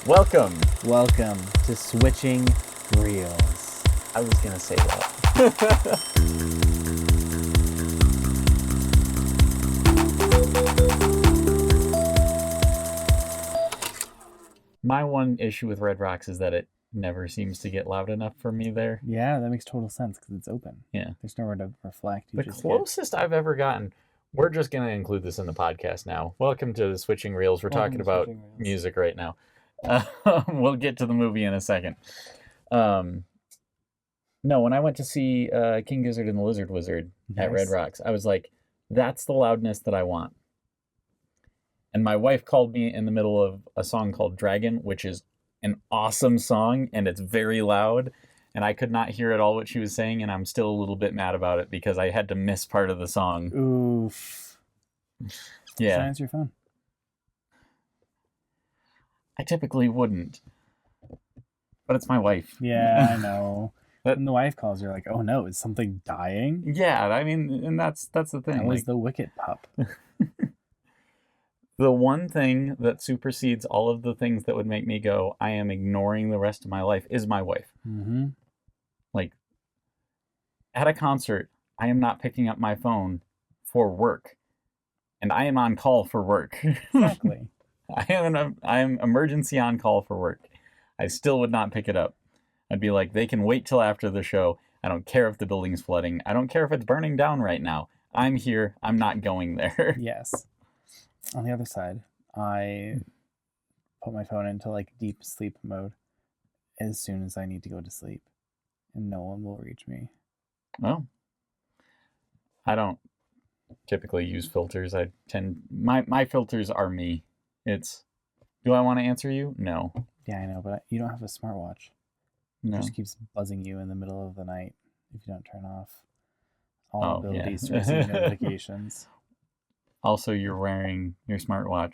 Welcome. Welcome to Switching Reels. I was going to say that. My one issue with Red Rocks is that it never seems to get loud enough for me there. Yeah, that makes total sense because it's open. Yeah. There's nowhere to reflect. The closest I've ever gotten, we're just going to include this in the podcast now. Welcome to the Switching Reels. We're talking about music right now. We'll get to the movie in a second. No, when I went to see King Gizzard and the Lizard Wizard at Red Rocks, I was like, that's the loudness that I want. And my wife called me in the middle of a song called Dragon, which is an awesome song, and it's very loud. And I could not hear at all what she was saying, and I'm still a little bit mad about it because I had to miss part of the song. Oof. Yeah. Silence your phone. I typically wouldn't. But it's my wife. Yeah, I know. When the wife calls, you're like, oh no, is something dying? Yeah, I mean, and that's the thing. That was the Wicked pup. The one thing that supersedes all of the things that would make me go, I am ignoring the rest of my life, is my wife. Mm-hmm. Like, at a concert, I am not picking up my phone for work. And I am on call for work. Exactly. I am emergency on call for work. I still would not pick it up. I'd be like, they can wait till after the show. I don't care if the building's flooding. I don't care if it's burning down right now. I'm here. I'm not going there. Yes. On the other side, I put my phone into like deep sleep mode as soon as I need to go to sleep, and no one will reach me. Well, I don't typically use filters. My filters are me. It's, do I want to answer you? No. Yeah, I know, but you don't have a smartwatch. No. It just keeps buzzing you in the middle of the night if you don't turn off all abilities to receive notifications. Also, you're wearing your smartwatch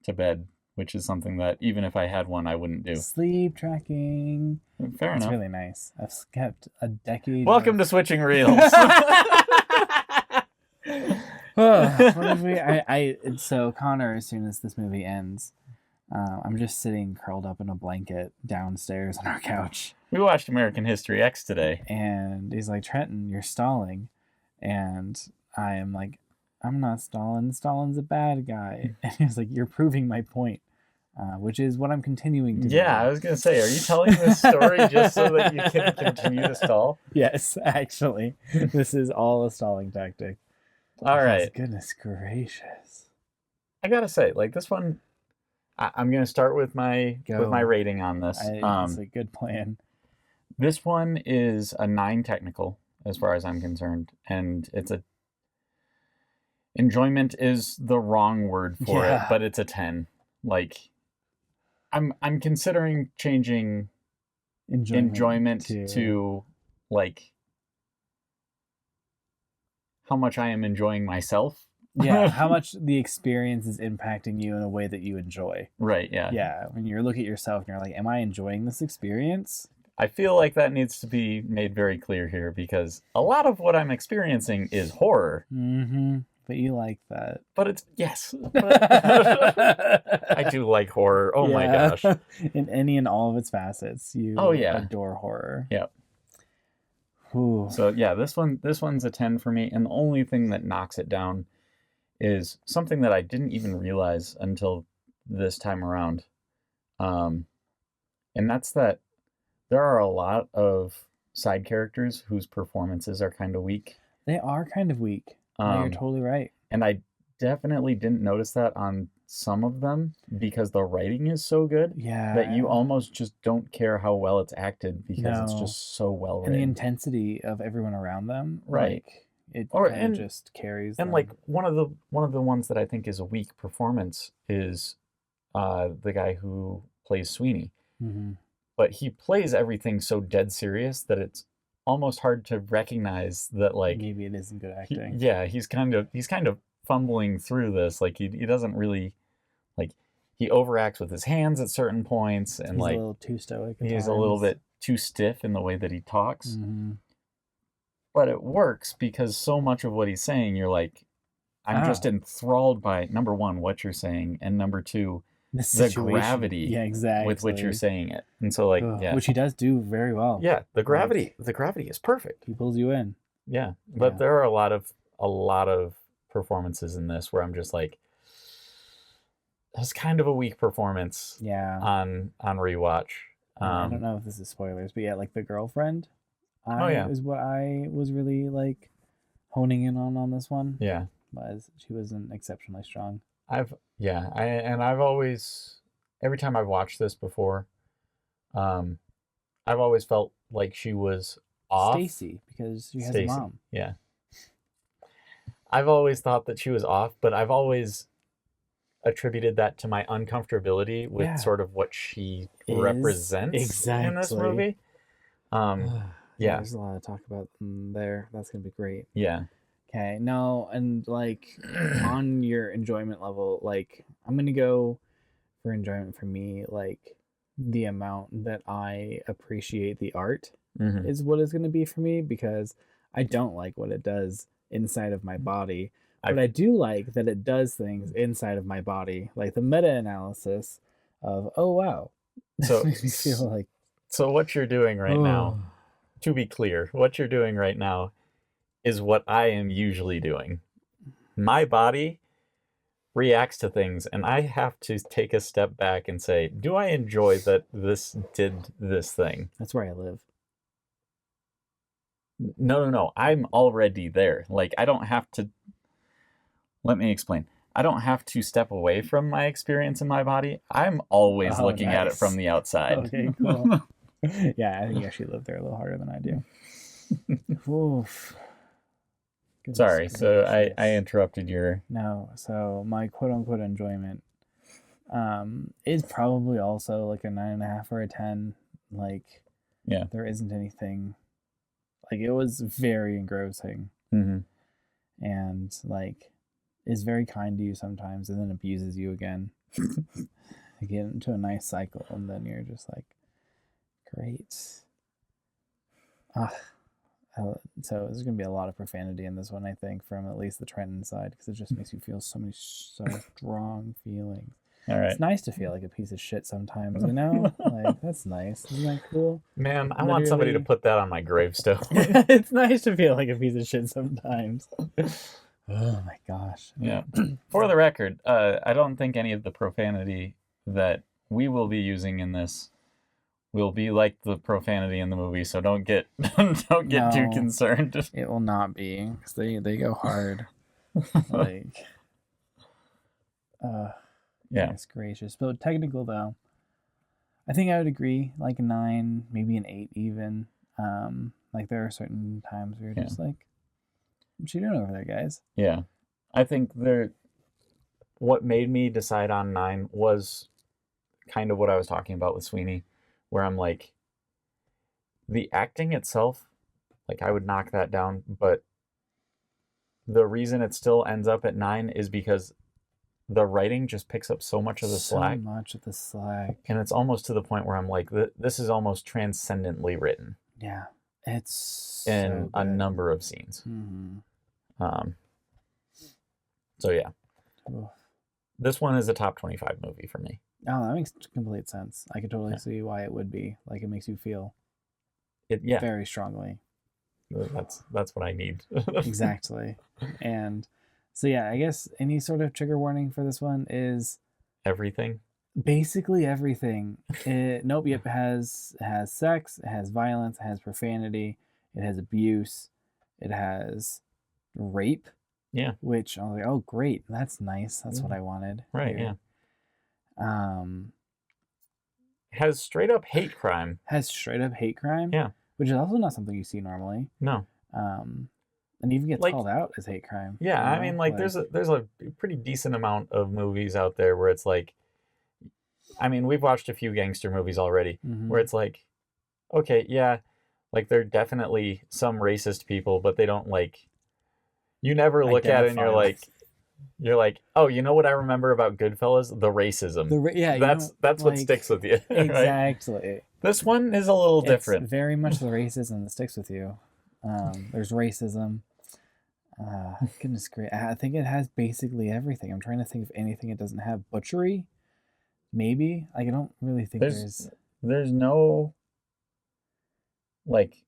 to bed, which is something that even if I had one, I wouldn't do. Sleep tracking. Fair enough. It's really nice. I've kept a decade. Welcome to Switching Reels. So Connor, as soon as this movie ends, I'm just sitting curled up in a blanket downstairs on our couch. We watched American History X today. And he's like, Trenton, you're stalling. And I am like, I'm not Stalin. Stalin's a bad guy. And he was like, you're proving my point, which is what I'm continuing to do. Yeah, I was going to say, are you telling this story just so that you can continue to stall? Yes, actually. This is all a stalling tactic. All right. Goodness gracious. I got to say, like this one, I'm going to start with my rating on this. It's a good plan. This one is a 9 technical, as far as I'm concerned. And it's a... Enjoyment is the wrong word for it, but it's a 10. Like, I'm considering changing enjoyment to like how much I am enjoying myself. Yeah, how much the experience is impacting you in a way that you enjoy. Right, yeah. Yeah, when you look at yourself and you're like, am I enjoying this experience? I feel like that needs to be made very clear here because a lot of what I'm experiencing is horror. Mm-hmm. But you like that. But it's, yes. I do like horror. Oh my gosh. In any and all of its facets. You adore horror. Yeah. Ooh. So yeah, this one's a 10 for me. And the only thing that knocks it down is something that I didn't even realize until this time around. And that's that there are a lot of side characters whose performances are kind of weak. They are kind of weak. You're totally right. And I definitely didn't notice that on some of them because the writing is so good that you almost just don't care how well it's acted because it's just so well written. And the intensity of everyone around them, right? Like, it just carries. And them. like one of the ones that I think is a weak performance is the guy who plays Sweeney, but he plays everything so dead serious that it's almost hard to recognize that like maybe it isn't good acting. He's kind of fumbling through this. Like he doesn't really like he overacts with his hands at certain points and he's like a little too stoic. He's a little bit too stiff in the way that he talks. But it works because so much of what he's saying, you're like, I'm just enthralled by number one, what you're saying, and number two, the gravity Yeah, exactly. with which you're saying it. And so like, yeah. Which he does do very well. Yeah, the gravity is perfect. He pulls you in. Yeah. But there are a lot of performances in this where I'm just like, that's kind of a weak performance. Yeah. On rewatch. I don't know if this is spoilers, but yeah, like the girlfriend. Is what I was really like honing in on this one. Yeah. She wasn't exceptionally strong. I've always, every time I've watched this before, I've always felt like she was off. Stacy, because she has a mom. Yeah. I've always thought that she was off, but I've always attributed that to my uncomfortability with sort of what she represents in this movie. Yeah, there's a lot to talk about there. That's gonna be great. Yeah. Okay. No, and like on your enjoyment level, like I'm gonna go for enjoyment for me, like the amount that I appreciate the art is what it's gonna be for me, because I don't like what it does inside of my body. But I do like that it does things inside of my body, like the meta-analysis of, oh wow. So makes me feel like. So what you're doing right now, to be clear, what you're doing right now is what I am usually doing. My body reacts to things, and I have to take a step back and say, do I enjoy that this did this thing? That's where I live. No. I'm already there. Like, I don't have to. Let me explain. I don't have to step away from my experience in my body. I'm always looking at it from the outside. Okay, cool. Yeah, I think you actually live there a little harder than I do. Oof. Sorry, so I interrupted your... No, so my quote-unquote enjoyment is probably also like a 9.5 or a 10. Like, yeah, there isn't anything... Like, it was very engrossing. And, like, is very kind to you sometimes and then abuses you again. You get into a nice cycle, and then you're just like, great. So there's going to be a lot of profanity in this one, I think, from at least the Trenton side, because it just makes you feel so strong feelings. All right. It's nice to feel like a piece of shit sometimes, you know? Like, that's nice. Isn't that cool? Man, I want somebody to put that on my gravestone. It's nice to feel like a piece of shit sometimes. Oh my gosh. Yeah. For the record, I don't think any of the profanity that we will be using in this will be like the profanity in the movie, so don't get too concerned. It will not be, because they go hard. Like, yeah, it's gracious. But technical though, I think I would agree, like a 9, maybe an 8 even. Like there are certain times where you're just like, what you doing over there, guys? Yeah, I think what made me decide on 9 was kind of what I was talking about with Sweeney, where I'm like, the acting itself, like I would knock that down, but the reason it still ends up at 9 is because the writing just picks up so much of the slack. So much of the slack. And it's almost to the point where I'm like, this is almost transcendently written. Yeah. It's in a number of scenes. So yeah. Oof. This one is a top 25 movie for me. Oh, that makes complete sense. I could totally see why it would be. Like, it makes you feel very strongly. That's what I need. Exactly. And so yeah, I guess any sort of trigger warning for this one is everything. Basically everything. Nope. It has sex. It has violence. It has profanity. It has abuse. It has rape. Yeah. Which I was like, oh great, that's nice. That's what I wanted. Right. Here. Yeah. Has straight up hate crime. Yeah. Which is also not something you see normally. No. And even gets called out as hate crime. Yeah, I mean, like there's a pretty decent amount of movies out there where it's like, I mean, we've watched a few gangster movies already where it's like, okay, yeah, like they're definitely some racist people, but they don't like, you never look at it and you're like, oh, you know what I remember about Goodfellas? The racism. That's what sticks with you. Exactly. Right? This one is a little different. It's very much the racism that sticks with you. There's racism. Goodness gracious. I think it has basically everything. I'm trying to think of anything it doesn't have. Butchery. Maybe. Like, I don't really think there's no like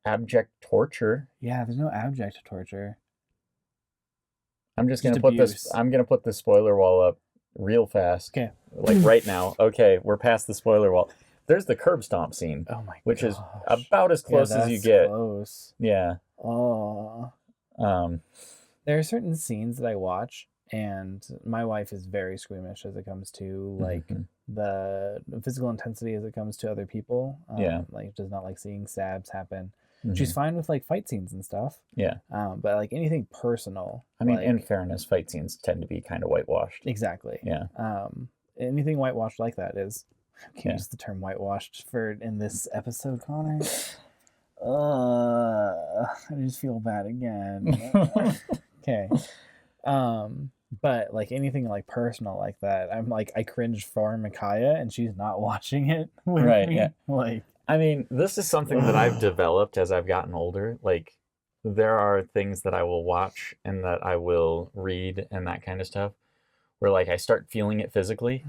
abject torture. Yeah, there's no abject torture. I'm gonna put this spoiler wall up real fast. Okay. Like right now. Okay, we're past the spoiler wall. There's the curb stomp scene. Oh my which gosh. is about as close as you get. Close. Yeah. Oh. There are certain scenes that I watch, and my wife is very squeamish as it comes to like the physical intensity as it comes to other people. Like does not like seeing stabs happen. She's fine with like fight scenes and stuff. Yeah. But like anything personal. I mean, like, in fairness, fight scenes tend to be kind of whitewashed. Exactly. Yeah. Anything whitewashed like that is. I can't use the term whitewashed in this episode, Connor. I just feel bad again. Okay. But like anything like personal like that, I'm like I cringe for Micaiah and she's not watching it with me. Yeah. Like I mean, this is something that I've developed as I've gotten older. Like there are things that I will watch and that I will read and that kind of stuff where like I start feeling it physically.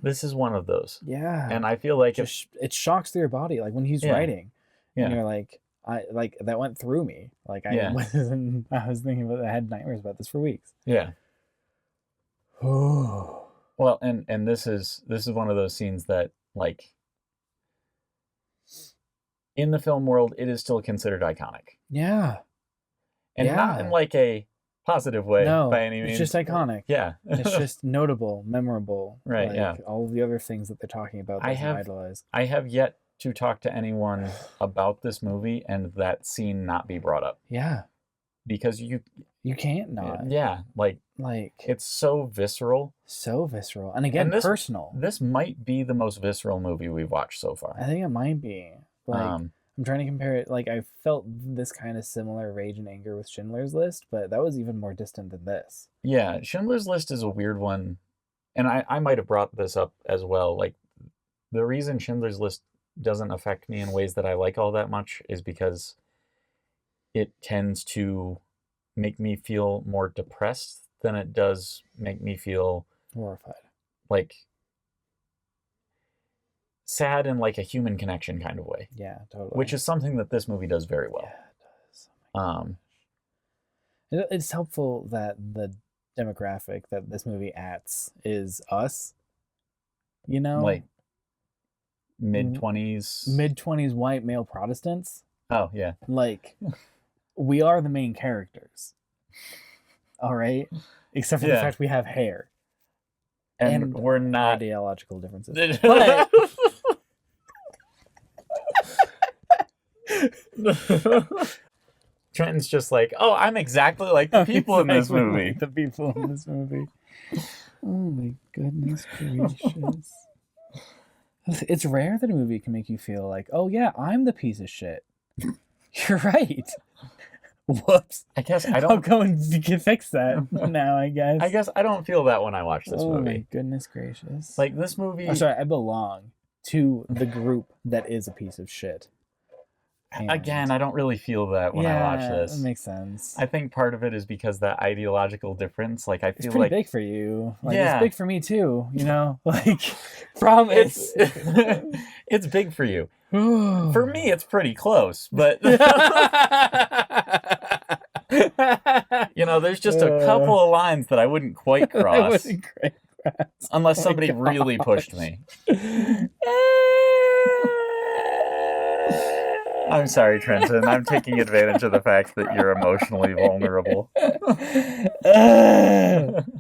This is one of those. Yeah. And I feel like it shocks through your body, like when he's writing. And you're like, that went through me. Like I was thinking about I had nightmares about this for weeks. Yeah. Well, and this is one of those scenes that like in the film world it is still considered iconic. Yeah. And not in like a positive way by any means. It's just iconic. Yeah. It's just notable, memorable. Right, like, all of the other things that they're talking about that idolize. I have yet to talk to anyone about this movie and that scene not be brought up. Yeah. Because you can't not. Yeah. Like it's so visceral. So visceral. And again, personal. This might be the most visceral movie we've watched so far. I think it might be. Like I'm trying to compare it. Like I felt this kind of similar rage and anger with Schindler's List, but that was even more distant than this. Yeah, Schindler's List is a weird one, and I might have brought this up as well. Like the reason Schindler's List doesn't affect me in ways that I like all that much is because it tends to make me feel more depressed than it does make me feel horrified, like sad in like a human connection kind of way. Yeah, totally. Which is something that this movie does very well. Yeah, it does. It's helpful that the demographic that this movie acts is us. You know, like mid-20s white male Protestants. Oh yeah. Like we are the main characters. All right, except for the fact we have hair. And we're not ideological differences. But Trenton's just like, oh, I'm exactly like the people in this movie. The people in this movie. Oh my goodness gracious. It's rare that a movie can make you feel like, oh yeah, I'm the piece of shit. You're right. Whoops. I guess I don't. I'll go and fix that now, I guess. I guess I don't feel that when I watch this movie. Oh my goodness gracious. Like this movie. I'm sorry, I belong to the group that is a piece of shit. And again, I don't really feel that when I watch this. That makes sense. I think part of it is because that ideological difference. Like I feel it's pretty big for you. Like it's big for me too. You know, like promise. It's big for you. For me, it's pretty close, but you know, there's just a couple of lines that I wouldn't quite cross. Unless somebody really pushed me. I'm sorry, Trenton. I'm taking advantage of the fact that you're emotionally vulnerable.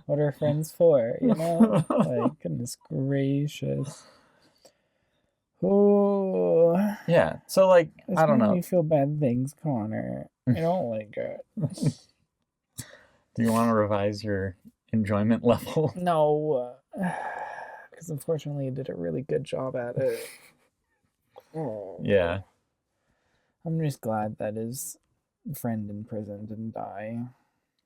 What are friends for? You know? Like, goodness gracious. Oh. Yeah. So, like, I don't know. You feel bad things, Connor. I don't like it. Do you want to revise your enjoyment level? No. Because unfortunately, you did a really good job at it. Oh. Yeah. I'm just glad that his friend in prison didn't die.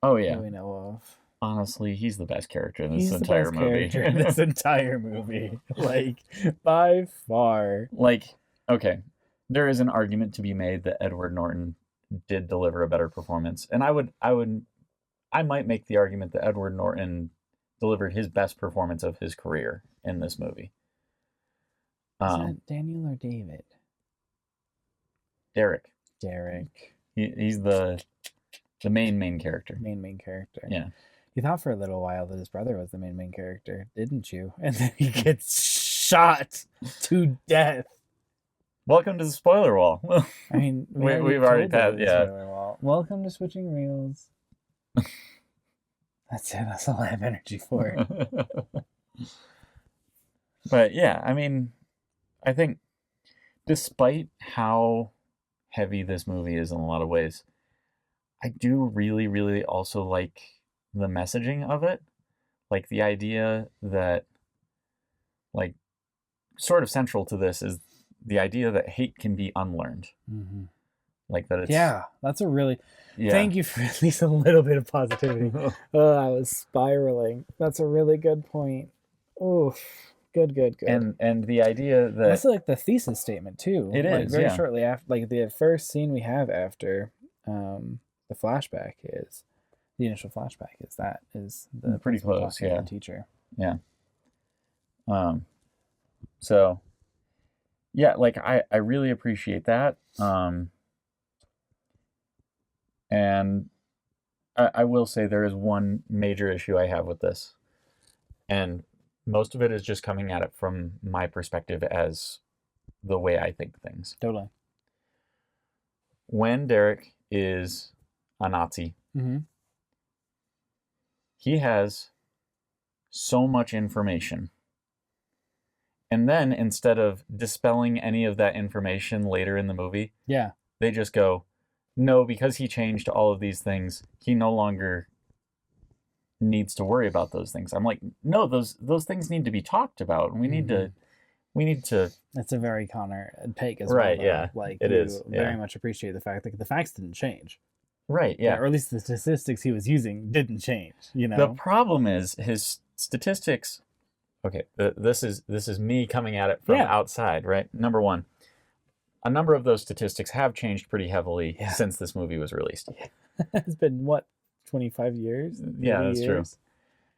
Oh yeah, that we know of. Honestly, he's the best character in this entire movie. This entire movie, like by far. Like, okay, there is an argument to be made that Edward Norton did deliver a better performance, and I might make the argument that Edward Norton delivered his best performance of his career in this movie. Is that Daniel or David? Derek. He's the main character. Main character. Yeah. You thought for a little while that his brother was the main character, didn't you? And then he gets shot to death. Welcome to the spoiler wall. I mean, we've already passed. Yeah. Welcome to Switching Reels. That's it. That's all I have energy for. But yeah, I mean, I think despite how heavy this movie is in a lot of ways, I do really, really also like the messaging of it. Like the idea that, like, sort of central to this is the idea that hate can be unlearned. Mm-hmm. Like that it's... Yeah, that's a really... Yeah. Thank you for at least a little bit of positivity. Oh, I was spiraling. That's a really good point. Oof. Good. And the idea that... That's like the thesis statement, too. It like is, very yeah. shortly after... Like, the first scene we have after the flashback is... The initial flashback is the pretty close, yeah. The teacher. Yeah. So, yeah, like, I really appreciate that. And I will say there is one major issue I have with this. And most of it is just coming at it from my perspective as the way I think things. Totally. When Derek is a Nazi, mm-hmm. he has so much information. And then instead of dispelling any of that information later in the movie, yeah, they just go, no, because he changed all of these things, he no longer needs to worry about those things. I'm like, no, those things need to be talked about. And we need to. That's a very Connor take as right, well. Yeah, like it is. Very much appreciate the fact that the facts didn't change. Right. Yeah. Or at least the statistics he was using didn't change. You know. The problem is his statistics. Okay, this is me coming at it from outside, right? Number one, a number of those statistics have changed pretty heavily since this movie was released. It's been, what, 25 years? Yeah, that's true.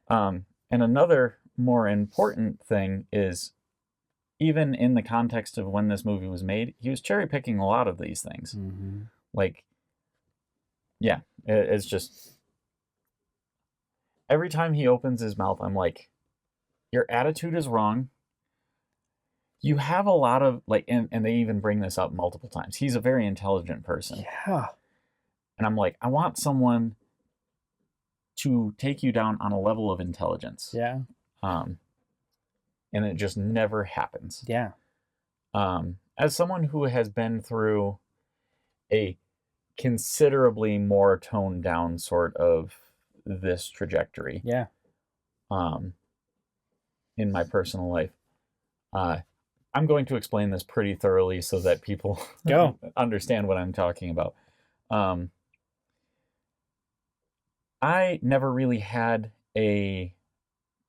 And another more important thing is, even in the context of when this movie was made, he was cherry picking a lot of these things. Mm-hmm. Like, yeah, it's just, every time he opens his mouth, I'm like, your attitude is wrong. You have a lot of, like, and they even bring this up multiple times. He's a very intelligent person. Yeah. And I'm like, I want someone to take you down on a level of intelligence. Yeah. And it just never happens. Yeah. As someone who has been through a considerably more toned down sort of this trajectory. Yeah. In my personal life, I'm going to explain this pretty thoroughly so that people understand what I'm talking about. I never really had a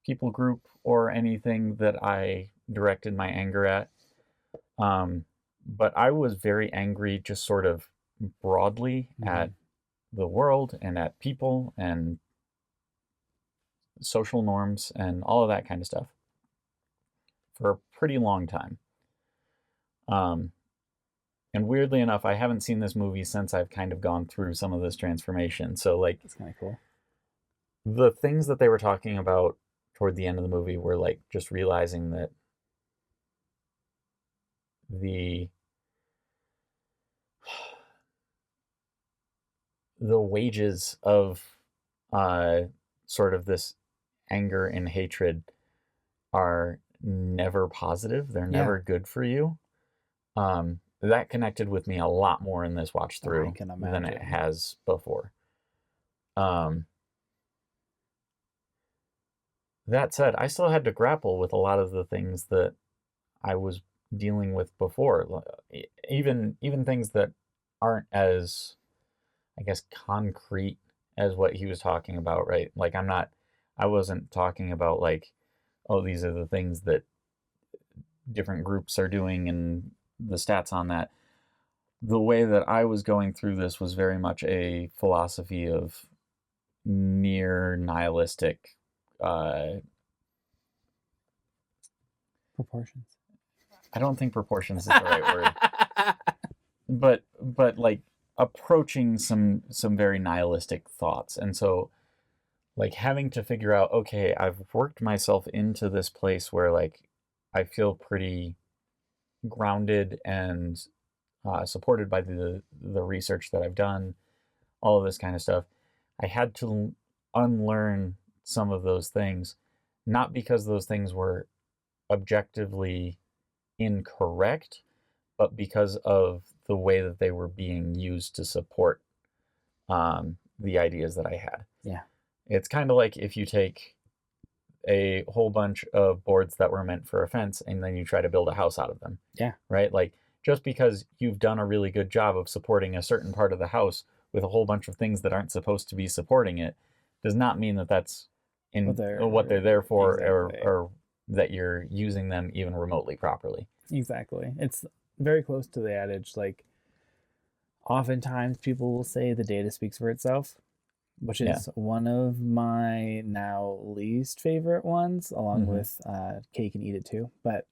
people group or anything that I directed my anger at. But I was very angry just sort of broadly at the world and at people and social norms and all of that kind of stuff for a pretty long time. And weirdly enough, I haven't seen this movie since I've kind of gone through some of this transformation. So, like, it's kind of cool. The things that they were talking about toward the end of the movie were like just realizing that the wages of sort of this anger and hatred are never positive. They're never good for you. That connected with me a lot more in this watch through than it has before. That said, I still had to grapple with a lot of the things that I was dealing with before. Even things that aren't as, I guess, concrete as what he was talking about, right? Like, I wasn't talking about like, oh, these are the things that different groups are doing and the stats on that. The way that I was going through this was very much a philosophy of near nihilistic Proportions. I don't think proportions is the right word. But like approaching some very nihilistic thoughts. And so like having to figure out, okay, I've worked myself into this place where like I feel pretty grounded and supported by the research that I've done, all of this kind of stuff. I had to unlearn some of those things, not because those things were objectively incorrect, but because of the way that they were being used to support the ideas that I had. Yeah. It's kind of like if you take a whole bunch of boards that were meant for a fence and then you try to build a house out of them. Yeah. Right? Like just because you've done a really good job of supporting a certain part of the house with a whole bunch of things that aren't supposed to be supporting it does not mean that that's in what they're there for. Exactly. or that you're using them even remotely properly. Exactly. It's very close to the adage, like oftentimes people will say the data speaks for itself, which is one of my now least favorite ones, along with cake and eat it too. But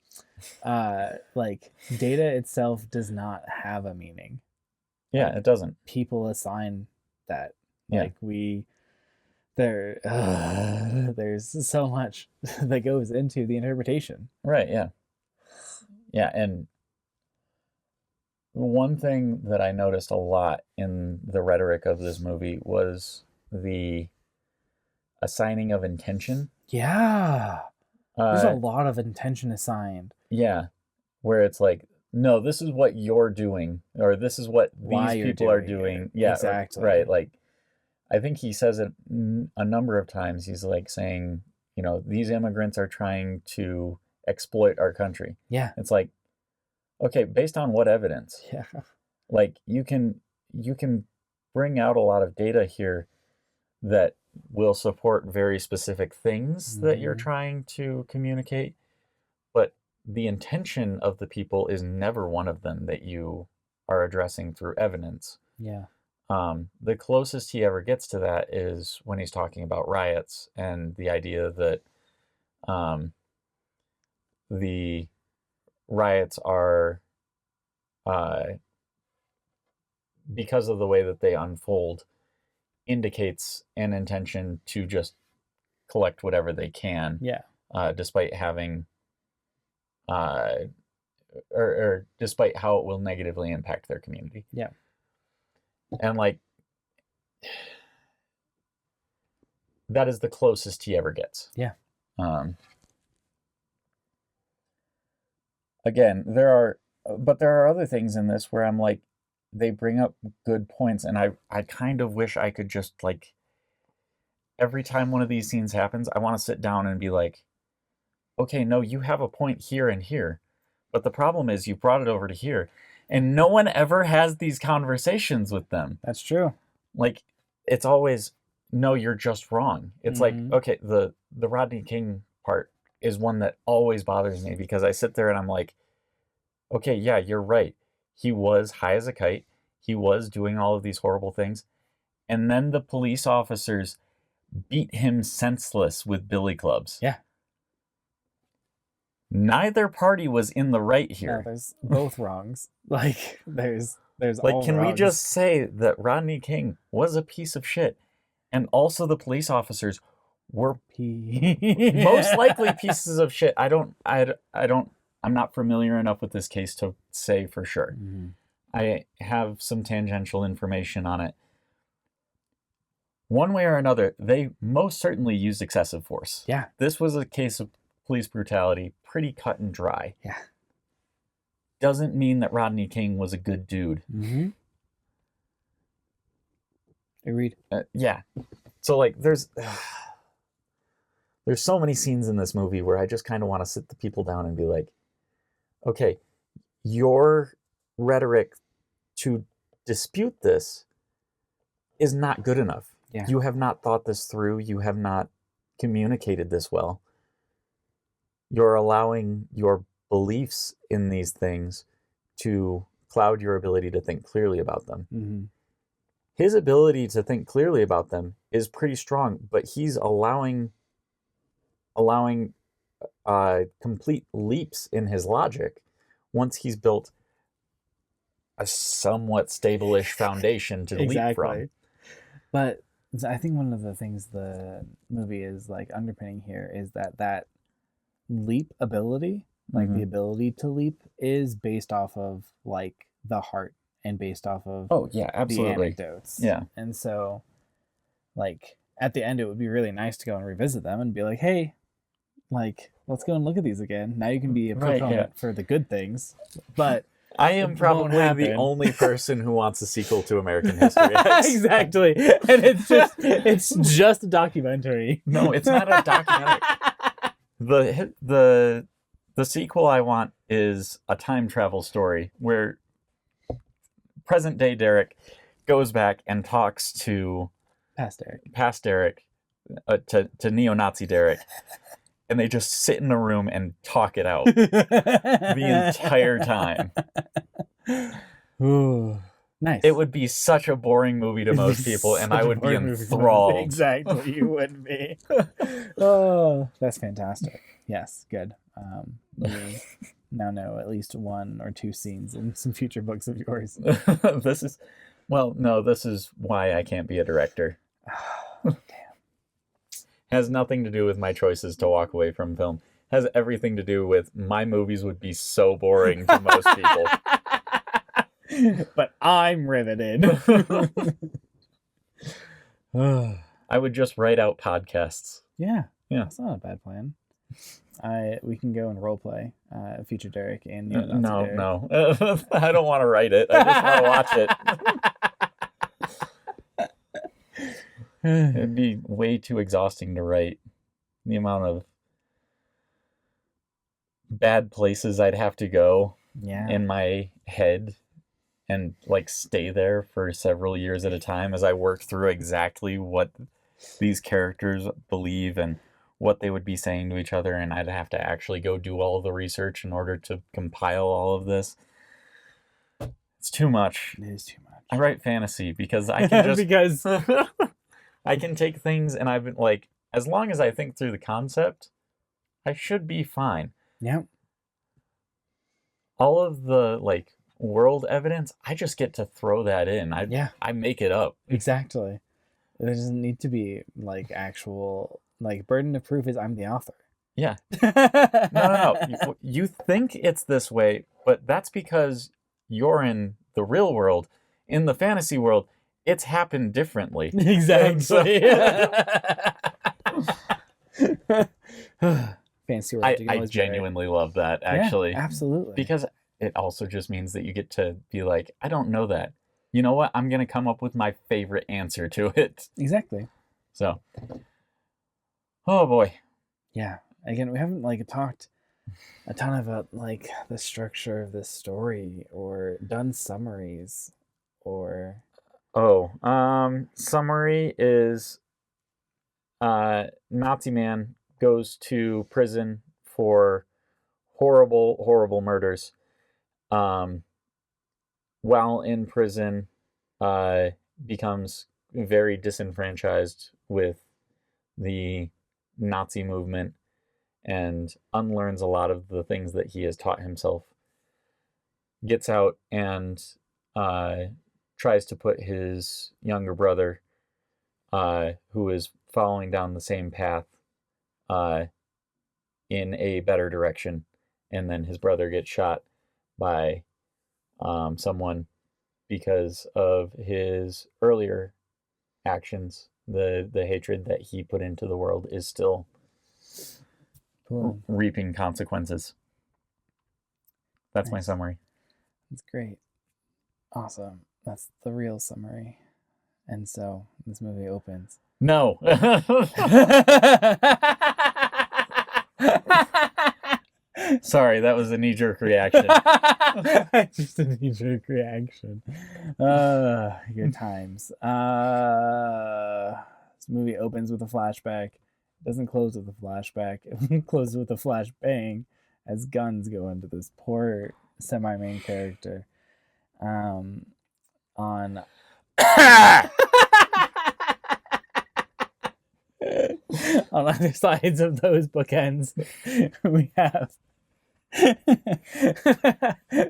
like data itself does not have a meaning. Yeah, it doesn't. People assign that. Like there's so much that goes into the interpretation. Right, yeah. Yeah, and one thing that I noticed a lot in the rhetoric of this movie was the assigning of intention. Yeah. There's a lot of intention assigned. Yeah. Where it's like, no, this is what you're doing, or this is what these people are doing. Yeah, exactly. Right. Like, I think he says it a number of times. He's like saying, you know, these immigrants are trying to exploit our country. Yeah. It's like, okay, based on what evidence? Yeah. Like you can bring out a lot of data here that will support very specific things that you're trying to communicate, but the intention of the people is never one of them that you are addressing through evidence. Yeah. The closest he ever gets to that is when he's talking about riots and the idea that the riots are because of the way that they unfold indicates an intention to just collect whatever they can. Yeah. Despite having or despite how it will negatively impact their community. Yeah. And like that is the closest he ever gets. Yeah. Again, there are other things in this where I'm like, they bring up good points, and I kind of wish I could just like every time one of these scenes happens, I want to sit down and be like, okay, no, you have a point here and here, but the problem is you brought it over to here, and no one ever has these conversations with them. That's true. Like it's always, no, you're just wrong. It's like, okay, the Rodney King part is one that always bothers me because I sit there and I'm like, okay, yeah, you're right. He was high as a kite. He was doing all of these horrible things. And then the police officers beat him senseless with billy clubs. Yeah. Neither party was in the right here. No, there's both wrongs. Like there's like, all can wrongs. we just say that Rodney King was a piece of shit, and also the police officers were most likely pieces of shit. I'm not familiar enough with this case to say for sure. I have some tangential information on it. One way or another, they most certainly used excessive force. Yeah. This was a case of police brutality, pretty cut and dry. Yeah. Doesn't mean that Rodney King was a good dude. Agreed. Yeah. So like there's so many scenes in this movie where I just kind of want to sit the people down and be like, okay, your rhetoric to dispute this is not good enough. Yeah. You have not thought this through. You have not communicated this well. You're allowing your beliefs in these things to cloud your ability to think clearly about them. His ability to think clearly about them is pretty strong, but he's allowing allowing complete leaps in his logic once he's built a somewhat stable-ish foundation to leap from. But I think one of the things the movie is like underpinning here is that leap ability, like the ability to leap, is based off of like the heart and based off of absolutely. the anecdotes. Yeah. And so like at the end it would be really nice to go and revisit them and be like, hey, like let's go and look at these again. Now you can be a proponent for the good things. But I am probably the only person who wants a sequel to American History X. Exactly. And it's just a documentary. No, it's not a documentary. The sequel I want is a time travel story where present day Derek goes back and talks to past Derek, to neo-Nazi Derek, and they just sit in a room and talk it out the entire time. Ooh, nice. It would be such a boring movie to most people, and I would be enthralled. Exactly, you would be. Oh, that's fantastic. Yes, good. We now know at least one or two scenes in some future books of yours. This is why I can't be a director. Damn. Has nothing to do with my choices to walk away from film. Has everything to do with my movies would be so boring to most people. But I'm riveted. I would just write out podcasts. Yeah. Yeah. That's not a bad plan. We can go and role play Future Derek and Derek. No. I don't want to write it. I just want to watch it. It'd be way too exhausting to write. The amount of bad places I'd have to go in my head and like stay there for several years at a time as I work through exactly what these characters believe and what they would be saying to each other, and I'd have to actually go do all of the research in order to compile all of this. It's too much. It is too much. I write fantasy because I can just I can take things and I've been like, as long as I think through the concept, I should be fine. Yeah. All of the like world evidence, I just get to throw that in. I make it up. Exactly. There doesn't need to be like actual like burden of proof is I'm the author. Yeah. No. You think it's this way, but that's because you're in the real world. In the fantasy world, it's happened differently. Exactly. Fancy world. I genuinely love that, actually. Yeah, absolutely. Because it also just means that you get to be like, I don't know that. You know what? I'm going to come up with my favorite answer to it. Exactly. So, oh boy. Yeah. Again, we haven't like talked a ton about like the structure of this story or done summaries or... Summary is Nazi man goes to prison for horrible murders. While in prison, becomes very disenfranchised with the Nazi movement and unlearns a lot of the things that he has taught himself. Gets out and tries to put his younger brother, who is following down the same path, in a better direction. And then his brother gets shot by someone because of his earlier actions. The hatred that he put into the world is still reaping consequences. That's my summary. That's great. Awesome. That's the real summary. And so this movie opens. No. Sorry, that was a knee-jerk reaction. Just a knee-jerk reaction. Good times. This movie opens with a flashback. It doesn't close with a flashback. It closes with a flashbang as guns go into this poor semi-main character. On on either sides of those bookends, we have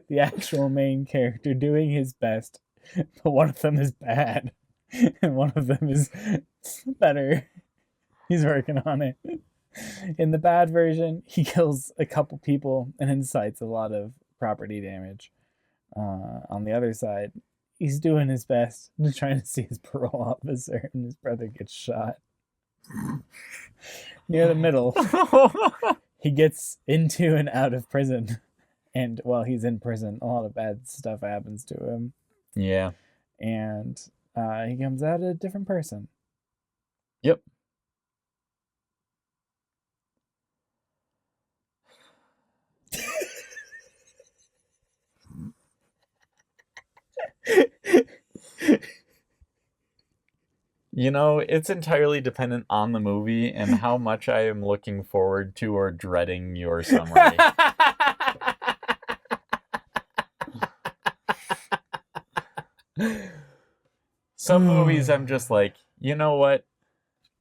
the actual main character doing his best, but one of them is bad, and one of them is better. He's working on it. In the bad version, he kills a couple people and incites a lot of property damage. On the other side, he's doing his best to trying to see his parole officer, and his brother gets shot. Near the middle, he gets into and out of prison, and while he's in prison, a lot of bad stuff happens to him. Yeah. And he comes out a different person. Yep. You know, it's entirely dependent on the movie and how much I am looking forward to or dreading your summary. Some movies I'm just like, you know what?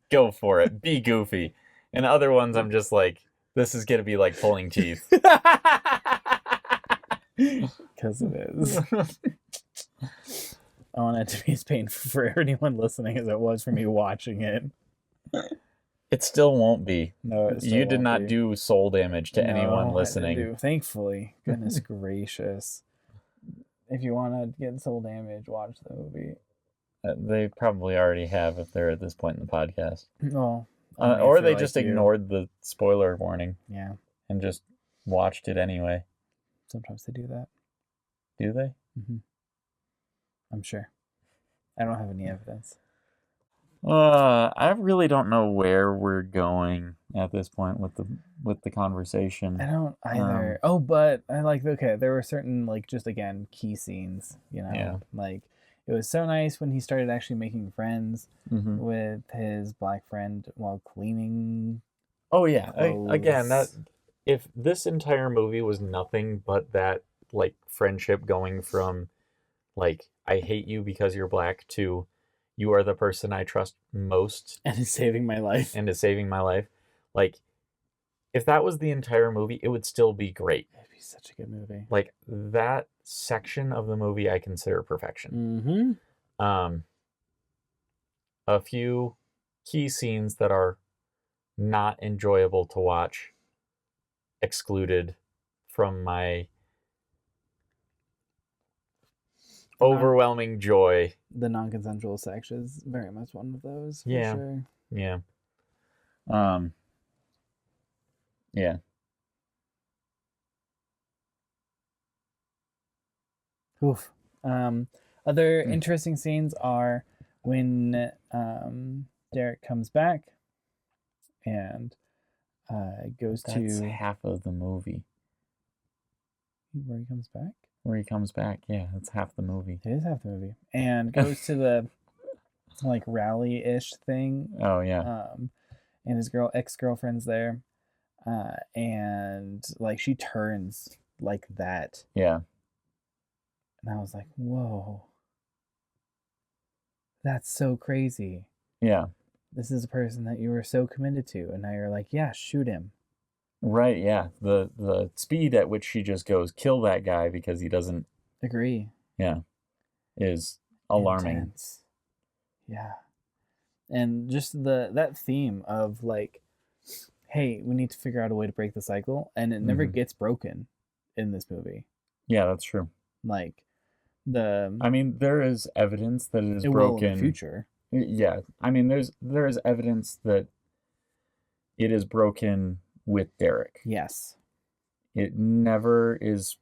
Go for it. Be goofy. And other ones I'm just like, this is going to be like pulling teeth. Because it is. I want it to be as painful for anyone listening as it was for me watching it. It still won't be. No, it still you did won't not be. do soul damage to anyone No, listening. I didn't do. Thankfully. Goodness gracious. If you want to get soul damage, watch the movie. They probably already have if they're at this point in the podcast. Well, or they just ignored the spoiler warning. Yeah. And just watched it anyway. Sometimes they do that. Do they? Mm-hmm. I'm sure. I don't have any evidence. I really don't know where we're going at this point with the conversation. I don't either. But I there were certain just again key scenes, Yeah. Like it was so nice when he started actually making friends Mm-hmm. with his black friend while cleaning. Oh yeah. Again, clothes. if this entire movie was nothing but that friendship going from I hate you because you're black to you are the person I trust most and is saving my life. If that was the entire movie, it would still be great. It'd be such a good movie. That section of the movie I consider perfection. Mm-hmm. A few key scenes that are not enjoyable to watch excluded from my overwhelming joy. The non-consensual sex is very much one of those. For Yeah. Sure. Yeah. Yeah. Oof. Other interesting scenes are when Derek comes back and goes That's to half of the movie. Where he comes back? Where he comes back, yeah, that's half the movie. It is half the movie. And goes to the rally-ish thing. Oh yeah. And his ex-girlfriend's there. And she turns like that. Yeah. And I was like, whoa. That's so crazy. Yeah. This is a person that you were so committed to, and now you're like, yeah, shoot him. Right, yeah. The speed at which she just goes, kill that guy because he doesn't agree. Yeah. Is alarming. Intense. Yeah. And just that theme of hey, we need to figure out a way to break the cycle, and it never gets broken in this movie. Yeah, that's true. There is evidence that it is broken in the future. Yeah. There is evidence that it is broken with Derek. Yes. It never is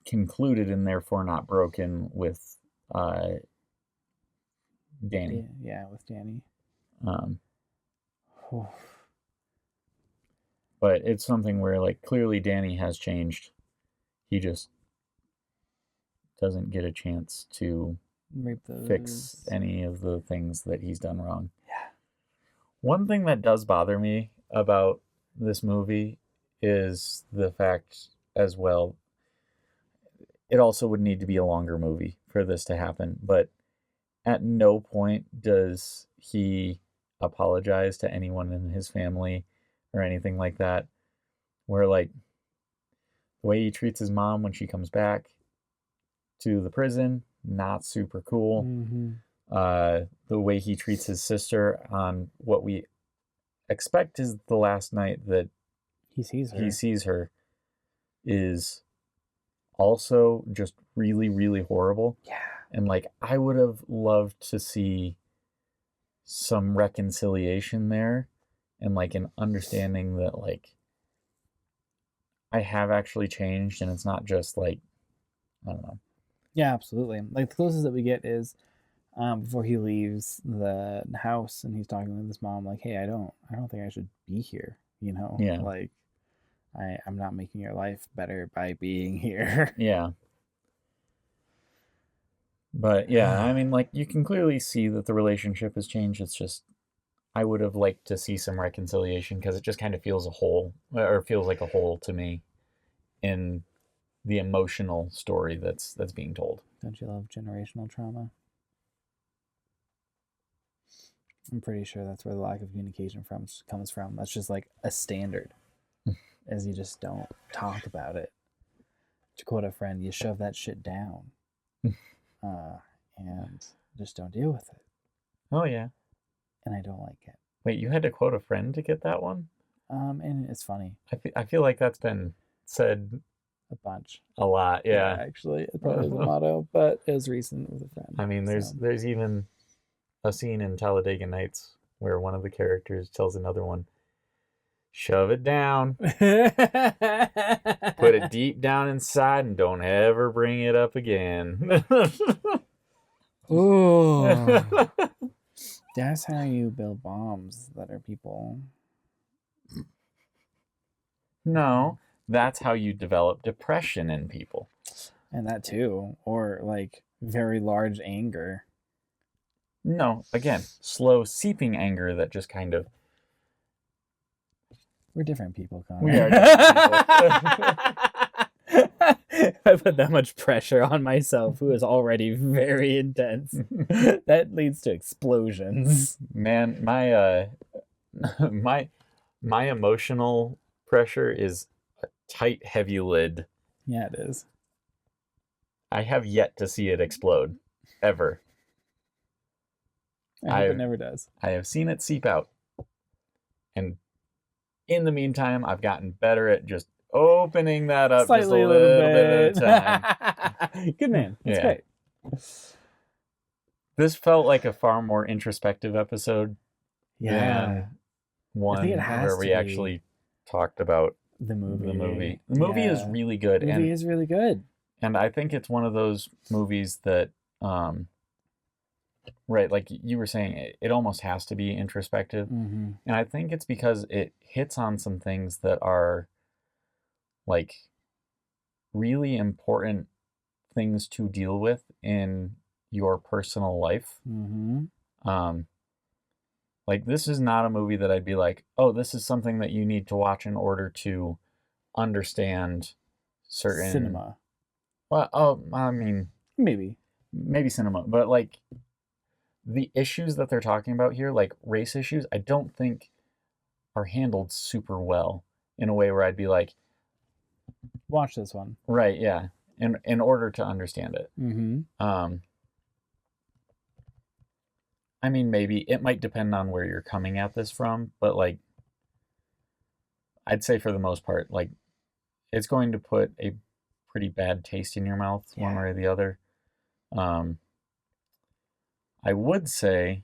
concluded and therefore not broken with Danny. Yeah, with Danny. But it's something where clearly Danny has changed. He just doesn't get a chance to fix any of the things that he's done wrong. Yeah. One thing that does bother me about this movie is the fact as well, it also would need to be a longer movie for this to happen, but at no point does he apologize to anyone in his family or anything like that. Where, like, the way he treats his mom when she comes back to the prison, not super cool. Mm-hmm. The way he treats his sister on what we expect is the last night that he sees her is also just really, really horrible. Yeah. And, like, I would have loved to see some reconciliation there and, like, an understanding that, like, I have actually changed and it's not just, like, I don't know. Yeah, absolutely. Like, the closest that we get is before he leaves the house and he's talking with his mom, like, hey, I don't think I should be here, you know? Yeah. Like, I'm not making your life better by being here. Yeah. But yeah, I mean, like, you can clearly see that the relationship has changed. It's just, I would have liked to see some reconciliation because it just kind of feels like a hole to me in the emotional story that's being told. Don't you love generational trauma? I'm pretty sure that's where the lack of communication comes from. That's just like a standard, as you just don't talk about it. To quote a friend, you shove that shit down, and just don't deal with it. Oh yeah. And I don't like it. Wait, you had to quote a friend to get that one? And it's funny. I feel like that's been said a bunch. A lot, yeah. Actually, it probably was a motto, but it was recent with a friend. I mean, there's even a scene in Talladega Nights where one of the characters tells another one, shove it down, put it deep down inside, and don't ever bring it up again. Ooh. That's how you build bombs that are people. No, that's how you develop depression in people. And that too. Or like very large anger. No, again, slow seeping anger that just kind of... We're different people, Connor. We are different people. I put that much pressure on myself, who is already very intense. That leads to explosions. Man, my emotional pressure is a tight, heavy lid. Yeah, it is. I have yet to see it explode, ever. I hope it never does. I have seen it seep out. And in the meantime, I've gotten better at just opening that up slightly just a little bit at a time. Good man. That's great. This felt like a far more introspective episode than one where we actually talked about the movie. The movie is really good. The movie is really good. And I think it's one of those movies that, right, like you were saying, it almost has to be introspective. Mm-hmm. And I think it's because it hits on some things that are, like, really important things to deal with in your personal life. Mm-hmm. Like, this is not a movie that I'd be like, oh, this is something that you need to watch in order to understand certain... Cinema. Well, I mean... Maybe cinema. But, like, the issues that they're talking about here, like race issues, I don't think are handled super well in a way where I'd be like... Watch this one. Right, yeah. In order to understand it. Mm-hmm. I mean, maybe it might depend on where you're coming at this from, but, like, I'd say for the most part, like, it's going to put a pretty bad taste in your mouth one way or the other. I would say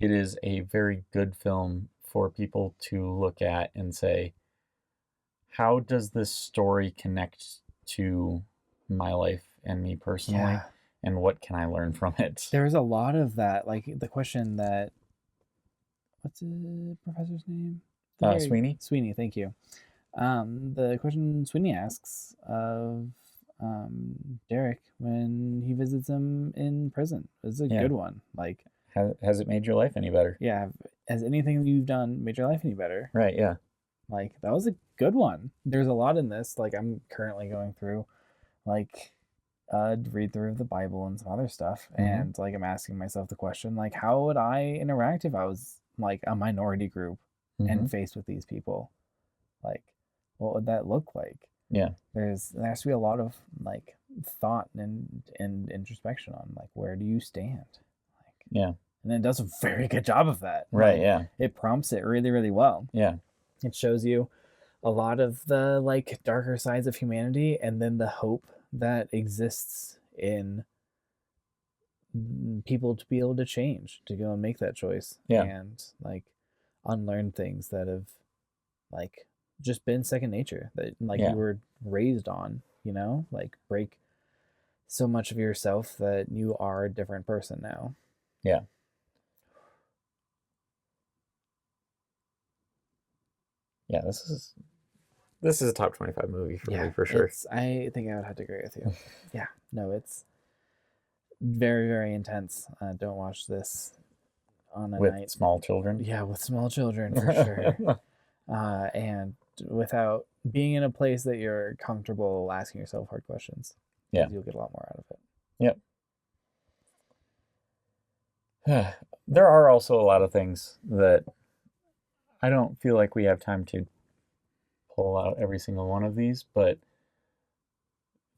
it is a very good film for people to look at and say, how does this story connect to my life and me personally? Yeah. And what can I learn from it? There's a lot of that. Like the question that... What's the professor's name? Sweeney? Sweeney, thank you. The question Sweeney asks of Derek when he visits him in prison is a good one. Like, has it made your life any better? Yeah. Has anything you've done made your life any better? Right, yeah. Like, that was a good one. There's a lot in this. Like, I'm currently going through, like, read through of the Bible and some other stuff, and like I'm asking myself the question, like, how would I interact if I was like a minority group and faced with these people? Like, what would that look like? Yeah. There has to be a lot of like thought and introspection on like, where do you stand? Like, yeah. And it does a very good job of that. Right. Like, yeah. It prompts it really, really well. Yeah. It shows you a lot of the like darker sides of humanity, and then the hope that exists in people to be able to change, to go and make that choice, and like unlearn things that have like just been second nature, that like you were raised on, like break so much of yourself that you are a different person now. Yeah. Yeah, this is a top 25 movie for me, for sure. I think I would have to agree with you. Yeah, no, it's very, very intense. Don't watch this on a with night. With small children? Yeah, with small children, for sure. And without being in a place that you're comfortable asking yourself hard questions. Yeah. You'll get a lot more out of it. Yep. There are also a lot of things that I don't feel like we have time to pull out every single one of these, but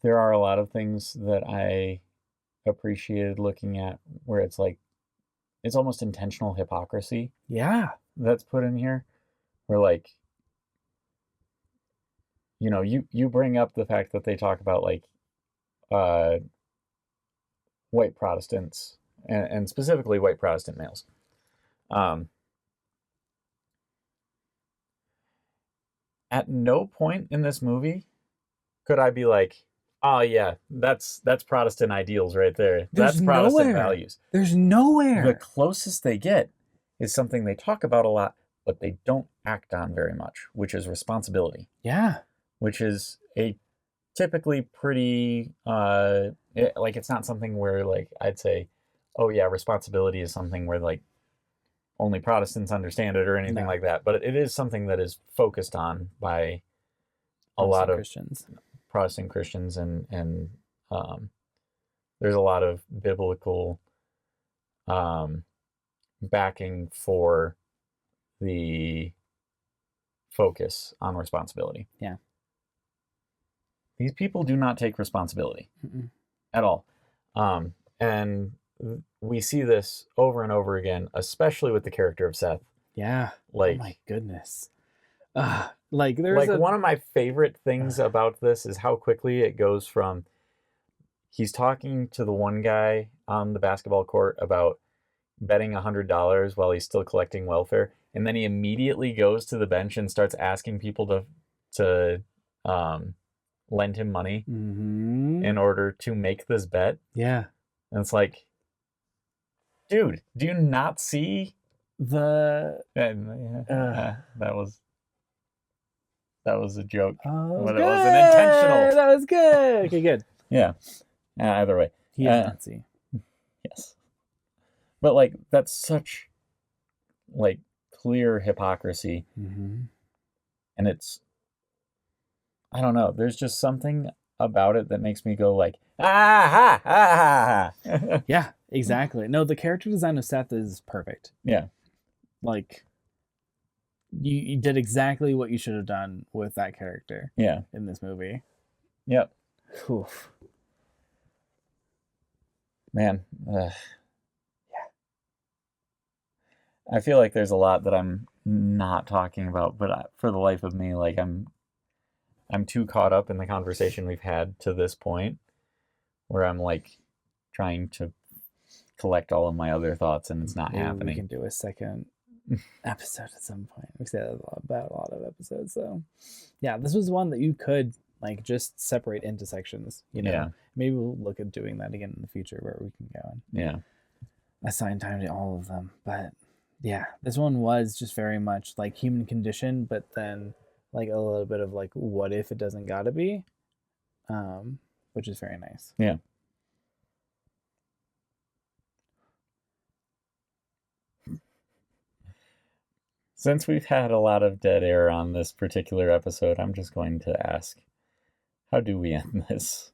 there are a lot of things that I appreciated looking at where it's like, it's almost intentional hypocrisy. Yeah. That's put in here. Where like, you bring up the fact that they talk about like white Protestants and specifically white Protestant males. At no point in this movie could I be like, oh yeah, that's Protestant ideals right there. That's Protestant values. There's nowhere. The closest they get is something they talk about a lot, but they don't act on very much, which is responsibility. Yeah. Which is a typically pretty, it's not something where like I'd say, oh yeah, responsibility is something where like only Protestants understand it or anything like that. But it is something that is focused on by a lot of Christians. Protestant Christians, and there's a lot of biblical backing for the focus on responsibility. Yeah. These people do not take responsibility at all. And we see this over and over again, especially with the character of Seth. Yeah. Like, oh my goodness. One of my favorite things about this is how quickly it goes from he's talking to the one guy on the basketball court about betting $100 while he's still collecting welfare, and then he immediately goes to the bench and starts asking people to lend him money in order to make this bet. Yeah. And it's like, dude, do you not see the that was a joke, but it wasn't intentional. That was good. Okay, good. Yeah. Either way, he is Nazi. Yes, but like that's such like clear hypocrisy, and it's, I don't know. There's just something about it that makes me go like, ah ha ha ha. Yeah, exactly. No, the character design of Seth is perfect. Yeah, like you did exactly what you should have done with that character. Yeah, in this movie. Yep. Oof. Man, yeah. I feel like there's a lot that I'm not talking about, but for the life of me, like I'm too caught up in the conversation we've had to this point, where I'm like trying to collect all of my other thoughts, and it's not happening. We can do a second episode at some point. We said about a lot of episodes, so yeah, this was one that you could like just separate into sections. Yeah. Maybe we'll look at doing that again in the future, where we can go and assign time to all of them. But yeah, this one was just very much like human condition, but then like a little bit of like, what if it doesn't gotta be, which is very nice. Yeah. Since we've had a lot of dead air on this particular episode, I'm just going to ask, how do we end this?